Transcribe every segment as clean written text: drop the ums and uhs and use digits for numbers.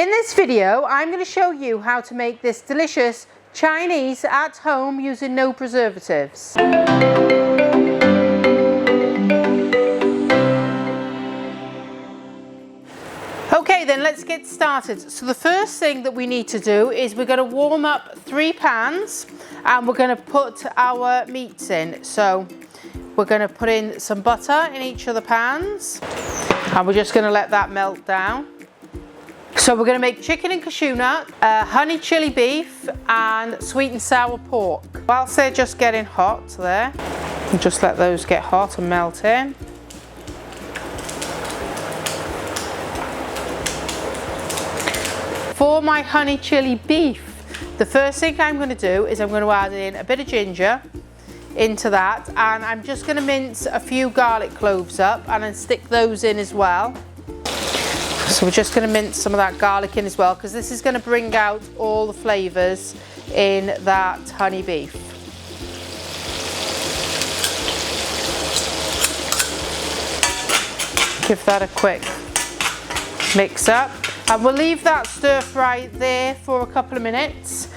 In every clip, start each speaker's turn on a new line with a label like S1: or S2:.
S1: In this video, I'm going to show you how to make this delicious Chinese at home using no preservatives. Okay, then let's get started. So the first thing that we need to do is we're going to warm up 3 pans and we're going to put our meats in. So we're going to put in some butter in each of the pans and we're just going to let that melt down. So we're going to make chicken and cashew nut, honey chili beef and sweet and sour pork. Whilst they're just getting hot there, and just let those get hot and melt in. For my honey chili beef, the first thing I'm going to do is I'm going to add in a bit of ginger into that, and I'm just going to mince a few garlic cloves up and then stick those in as well. So we're just going to mince some of that garlic in as well, because this is going to bring out all the flavours in that honey beef. Give that a quick mix up and we'll leave that stir fry there for a couple of minutes.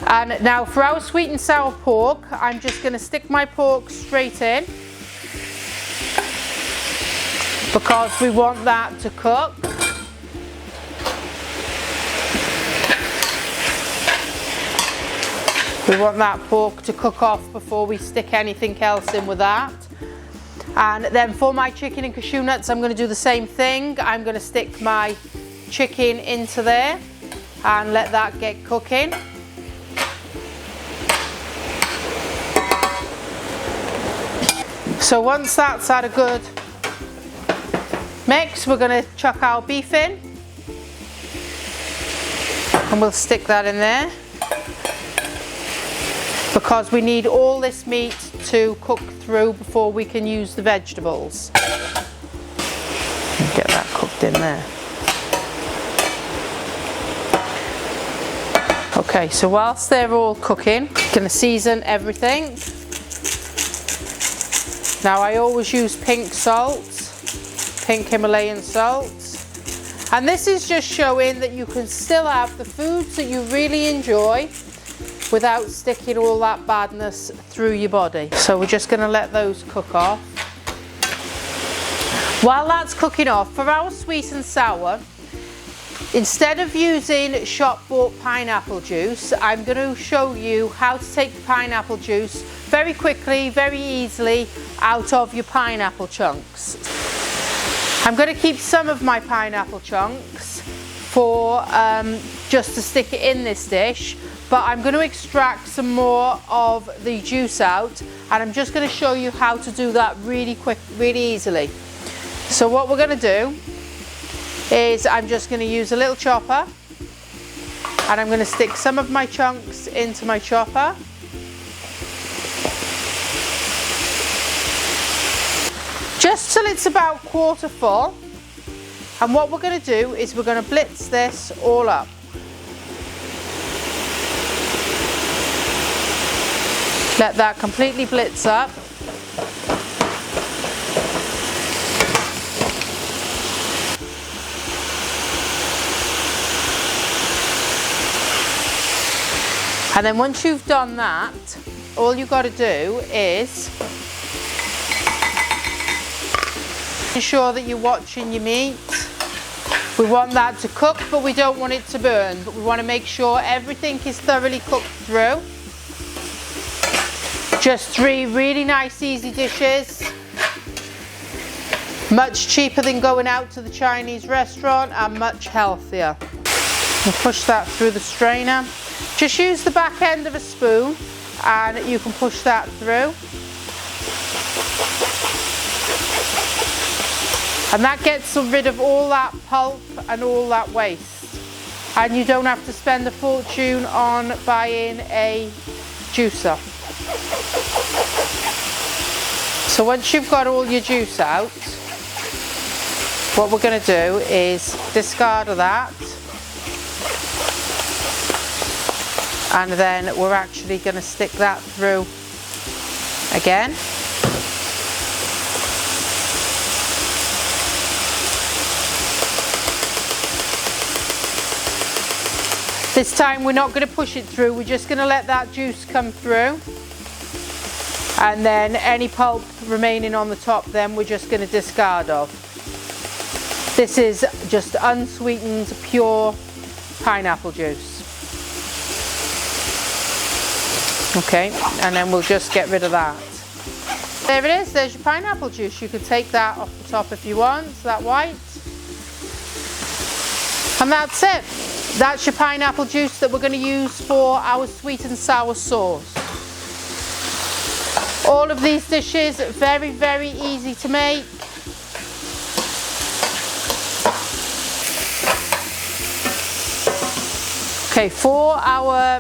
S1: And now for our sweet and sour pork, I'm just going to stick my pork straight in because we want that to cook. We want that pork to cook off before we stick anything else in with that. And then for my chicken and cashew nuts, I'm going to do the same thing. I'm going to stick my chicken into there and let that get cooking. So once that's had a good mix, we're going to chuck our beef in and we'll stick that in there because we need all this meat to cook through before we can use the vegetables. Get that cooked in there. Okay, so whilst they're all cooking, I'm going to season everything. Now I always use pink salt, pink Himalayan salt, and this is just showing that you can still have the foods that you really enjoy without sticking all that badness through your body. So we're just going to let those cook off. While that's cooking off, for our sweet and sour, instead of using shop-bought pineapple juice, I'm going to show you how to take the pineapple juice very quickly, very easily out of your pineapple chunks. I'm going to keep some of my pineapple chunks for just to stick it in this dish, but I'm going to extract some more of the juice out and I'm just going to show you how to do that really quick, really easily. So what we're going to do is I'm just going to use a little chopper and I'm going to stick some of my chunks into my chopper. Just till it's about quarter full, and what we're going to do is we're going to blitz this all up. Let that completely blitz up. And then once you've done that, all you've got to do is ensure that you're watching your meat. We want that to cook, but we don't want it to burn. But we want to make sure everything is thoroughly cooked through. Just 3 really nice, easy dishes. Much cheaper than going out to the Chinese restaurant and much healthier. We'll push that through the strainer. Just use the back end of a spoon and you can push that through. And that gets rid of all that pulp and all that waste. And you don't have to spend a fortune on buying a juicer. So once you've got all your juice out, what we're going to do is discard of that. And then we're actually going to stick that through again. This time we're not going to push it through, we're just going to let that juice come through. And then any pulp remaining on the top then we're just going to discard of. This is just unsweetened, pure pineapple juice. Okay, and then we'll just get rid of that. There it is, there's your pineapple juice. You can take that off the top if you want, that white. And that's it. That's your pineapple juice that we're going to use for our sweet and sour sauce. All of these dishes, very, very easy to make. Okay, for our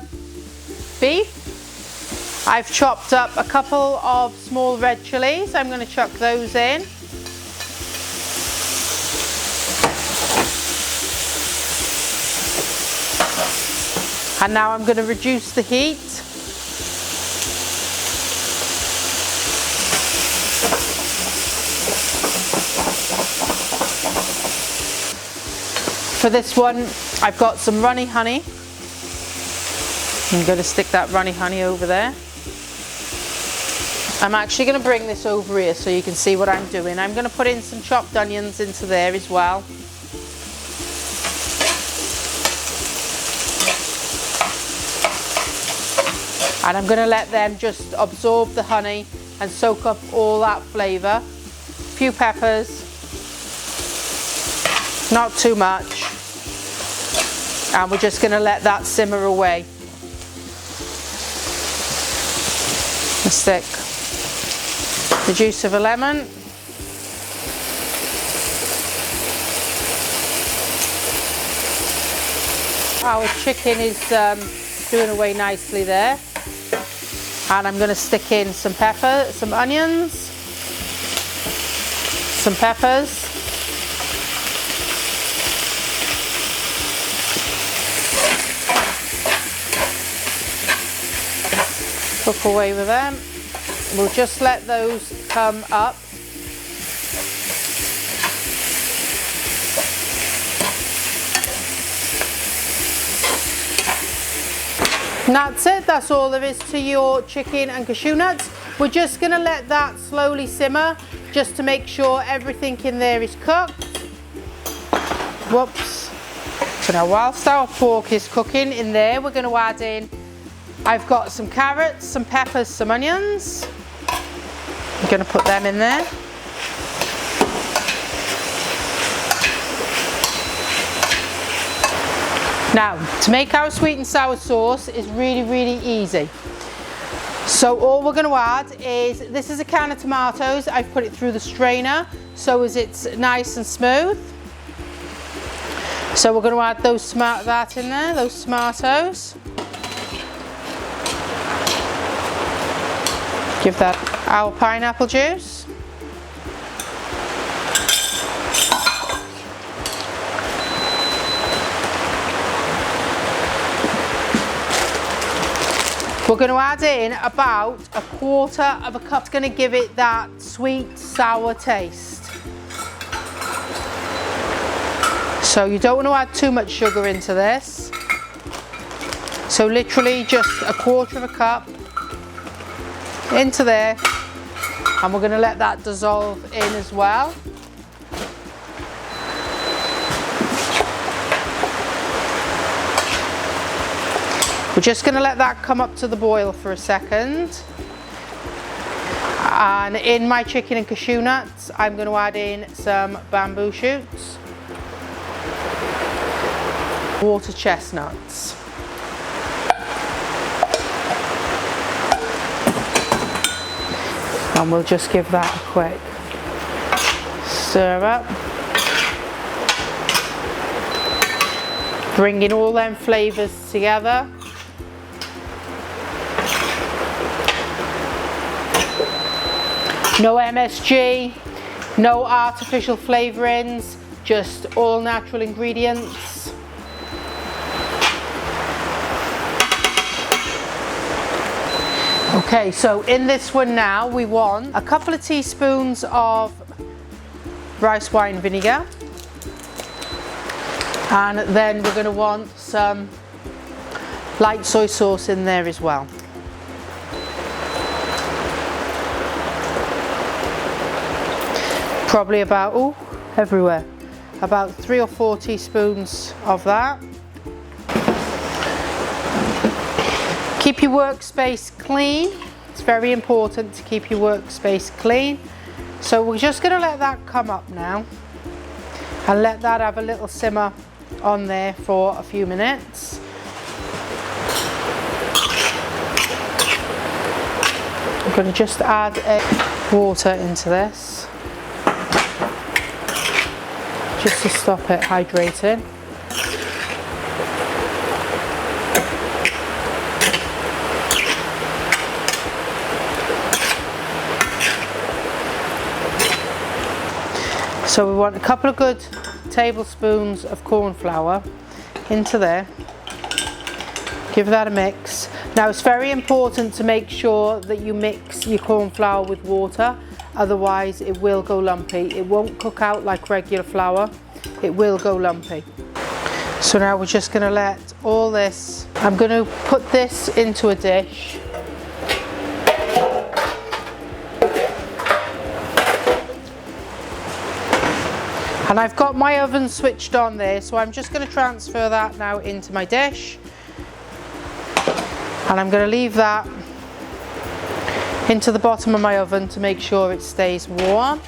S1: beef, I've chopped up a couple of small red chilies. I'm going to chuck those in. And now I'm going to reduce the heat. For this one, I've got some runny honey. I'm going to stick that runny honey over there. I'm actually going to bring this over here so you can see what I'm doing. I'm going to put in some chopped onions into there as well. And I'm going to let them just absorb the honey and soak up all that flavour. A few peppers, not too much. And we're just going to let that simmer away. Let's stick the juice of a lemon. Our chicken is doing away nicely there. And I'm going to stick in some pepper, some onions, some peppers. Cook away with them. We'll just let those come up. And that's it, that's all there is to your chicken and cashew nuts. We're just going to let that slowly simmer just to make sure everything in there is cooked. Whoops. So now whilst our pork is cooking in there, we're going to add in, I've got some carrots, some peppers, some onions. I'm going to put them in there. Now, to make our sweet and sour sauce is really, really easy. So all we're going to add is, this is a can of tomatoes. I've put it through the strainer so as it's nice and smooth. So we're going to add that in there, those tomatoes. Give that our pineapple juice. We're going to add in about 1/4 cup. It's going to give it that sweet, sour taste. So you don't want to add too much sugar into this. So literally just 1/4 cup into there. And we're going to let that dissolve in as well. We're just going to let that come up to the boil for a second. And in my chicken and cashew nuts, I'm going to add in some bamboo shoots, water chestnuts. And we'll just give that a quick stir up. Bringing all them flavours together. No MSG, no artificial flavourings, just all natural ingredients. Okay, so in this one now we want a couple of teaspoons of rice wine vinegar, and then we're going to want some light soy sauce in there as well. Probably about, oh, everywhere, about 3 or 4 teaspoons of that. Keep your workspace clean. It's very important to keep your workspace clean. So we're just going to let that come up now and let that have a little simmer on there for a few minutes. I'm going to just add water into this just to stop it hydrating. So we want a couple of good tablespoons of corn flour into there. Give that a mix. Now it's very important to make sure that you mix your corn flour with water, otherwise it will go lumpy. It won't cook out like regular flour, it will go lumpy. So now we're just going to let all this, I'm going to put this into a dish. And I've got my oven switched on there, so I'm just going to transfer that now into my dish. And I'm going to leave that into the bottom of my oven to make sure it stays warm.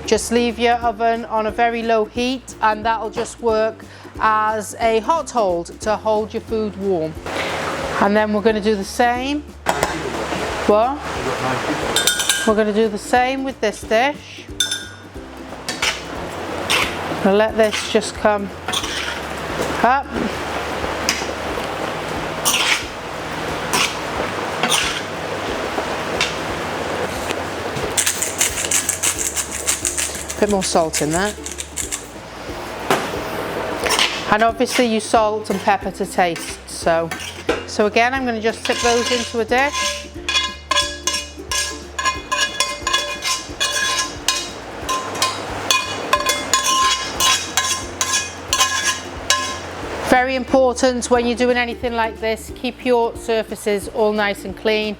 S1: Just leave your oven on a very low heat and that'll just work as a hot hold to hold your food warm. And then we're going to do the same. What? We're going to do the same with this dish. I'll let this just come up. Bit more salt in that. And obviously you salt and pepper to taste. So again, I'm going to just tip those into a dish. Very important when you're doing anything like this, keep your surfaces all nice and clean.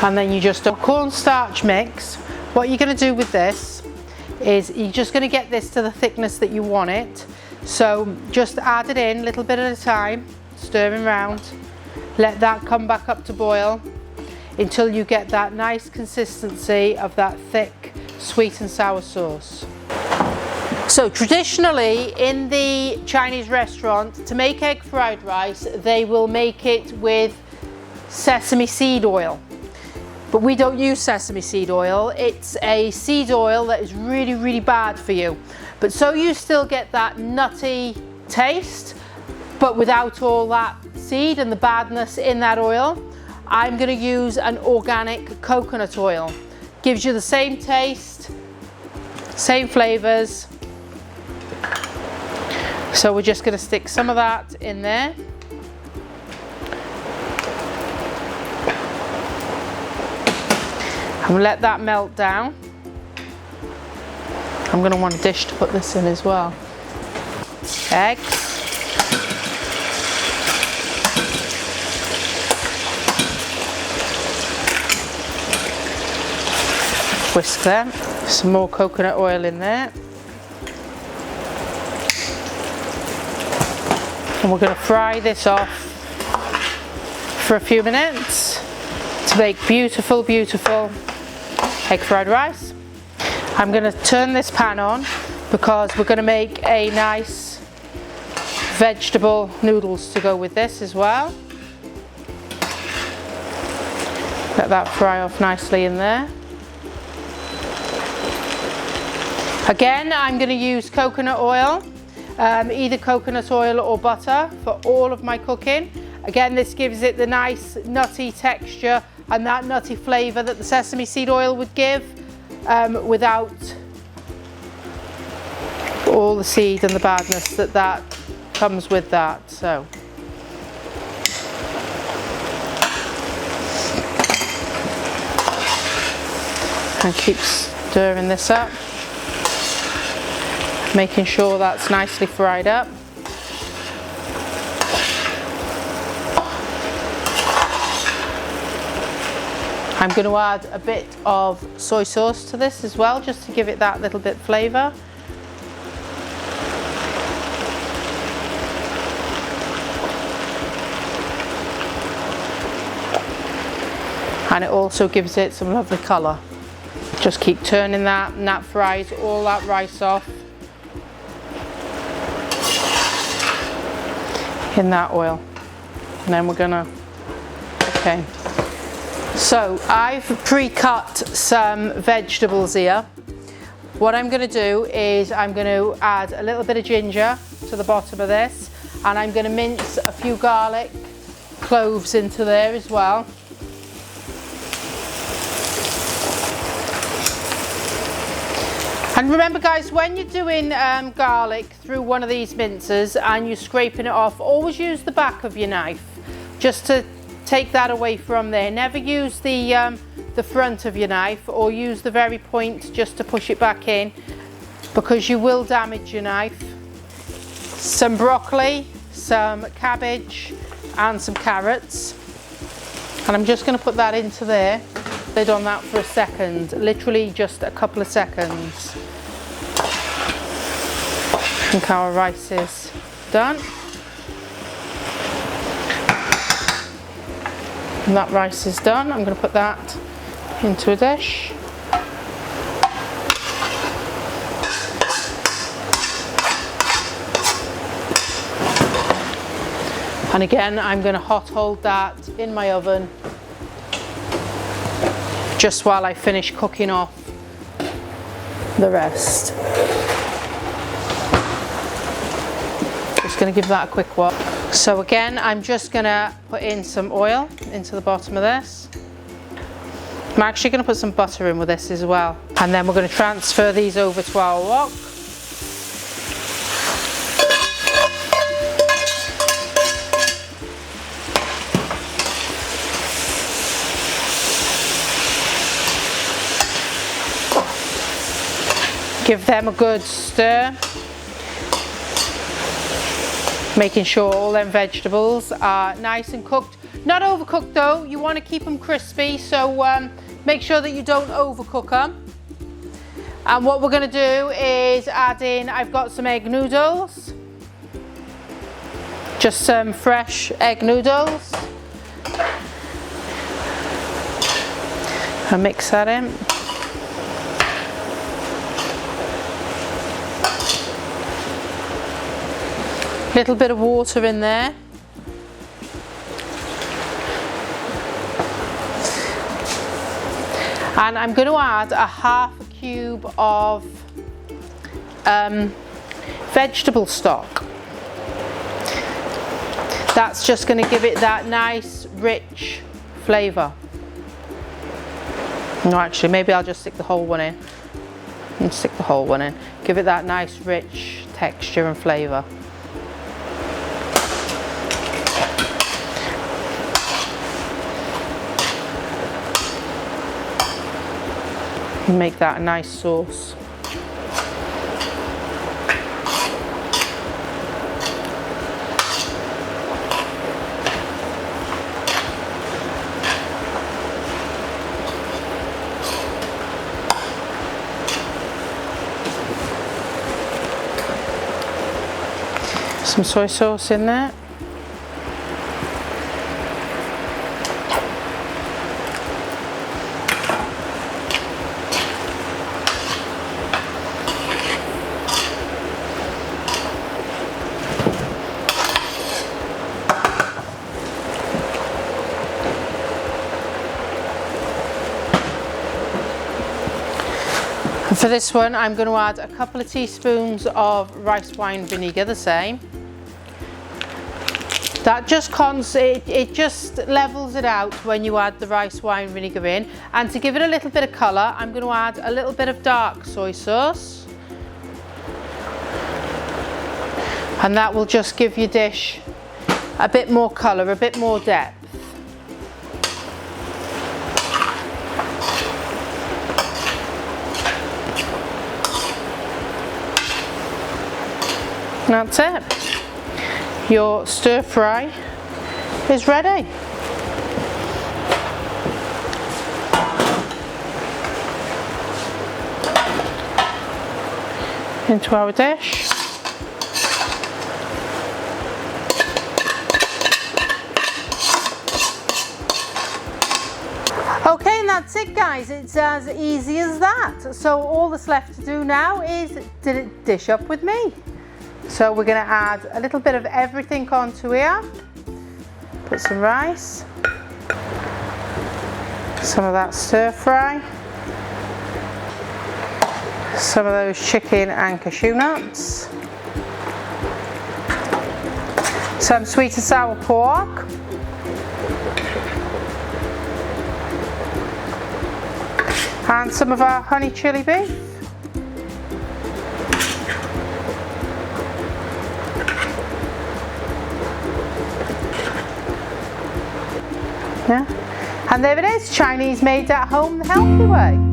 S1: And then you just do a cornstarch mix. What you're going to do with this is you're just going to get this to the thickness that you want it. So just add it in a little bit at a time, stirring around. Let that come back up to boil until you get that nice consistency of that thick sweet and sour sauce. So traditionally in the Chinese restaurant, to make egg fried rice, they will make it with sesame seed oil. But we don't use sesame seed oil. It's a seed oil that is really, really bad for you. But so you still get that nutty taste, but without all that seed and the badness in that oil, I'm going to use an organic coconut oil. Gives you the same taste, same flavors. So we're just going to stick some of that in there. And we'll let that melt down. I'm going to want a dish to put this in as well. Eggs. Whisk them. Some more coconut oil in there. And we're going to fry this off for a few minutes to make beautiful, beautiful egg fried rice. I'm going to turn this pan on because we're going to make a nice vegetable noodles to go with this as well. Let that fry off nicely in there. Again, I'm going to use coconut oil. Either coconut oil or butter for all of my cooking. Again, this gives it the nice nutty texture and that nutty flavour that the sesame seed oil would give without all the seed and the badness that comes with that. So and keep stirring this up, making sure that's nicely fried up. I'm going to add a bit of soy sauce to this as well, just to give it that little bit flavour. And it also gives it some lovely colour. Just keep turning that, and that fries all that rice off in that oil. And then we're gonna, okay. So I've pre-cut some vegetables here. What I'm gonna do is I'm gonna add a little bit of ginger to the bottom of this, and I'm gonna mince a few garlic cloves into there as well. And remember guys, when you're doing garlic through one of these mincers and you're scraping it off, always use the back of your knife just to take that away from there. Never use the front of your knife, or use the very point just to push it back in, because you will damage your knife. Some broccoli, some cabbage and some carrots, and I'm just going to put that into there. Lid on that for a second, literally just a couple of seconds. I think our rice is done. And that rice is done. I'm going to put that into a dish. And again, I'm going to hot hold that in my oven just while I finish cooking off the rest. Just going to give that a quick whirl. So again, I'm just going to put in some oil into the bottom of this. I'm actually going to put some butter in with this as well. And then we're going to transfer these over to our wok. Give them a good stir, making sure all them vegetables are nice and cooked. Not overcooked though, you want to keep them crispy, so make sure that you don't overcook them. And what we're going to do is add in, I've got some egg noodles, just some fresh egg noodles, and mix that in. Little bit of water in there. And I'm going to add a half a cube of vegetable stock. That's just going to give it that nice rich flavour. No, actually maybe I'll just stick the whole one in. And stick the whole one in. Give it that nice rich texture and flavour. And make that a nice sauce. Some soy sauce in there. And for this one, I'm going to add a couple of teaspoons of rice wine vinegar, the same. That just it just levels it out when you add the rice wine vinegar in. And to give it a little bit of colour, I'm going to add a little bit of dark soy sauce. And that will just give your dish a bit more colour, a bit more depth. That's it. Your stir fry is ready. into our dish. Okay, and that's it guys, it's as easy as that. So all that's left to do now is dish up with me. So we're going to add a little bit of everything onto here. Put some rice, some of that stir fry, some of those chicken and cashew nuts, some sweet and sour pork, and some of our honey chili beef. Yeah. And there it is, Chinese made at home the healthy way.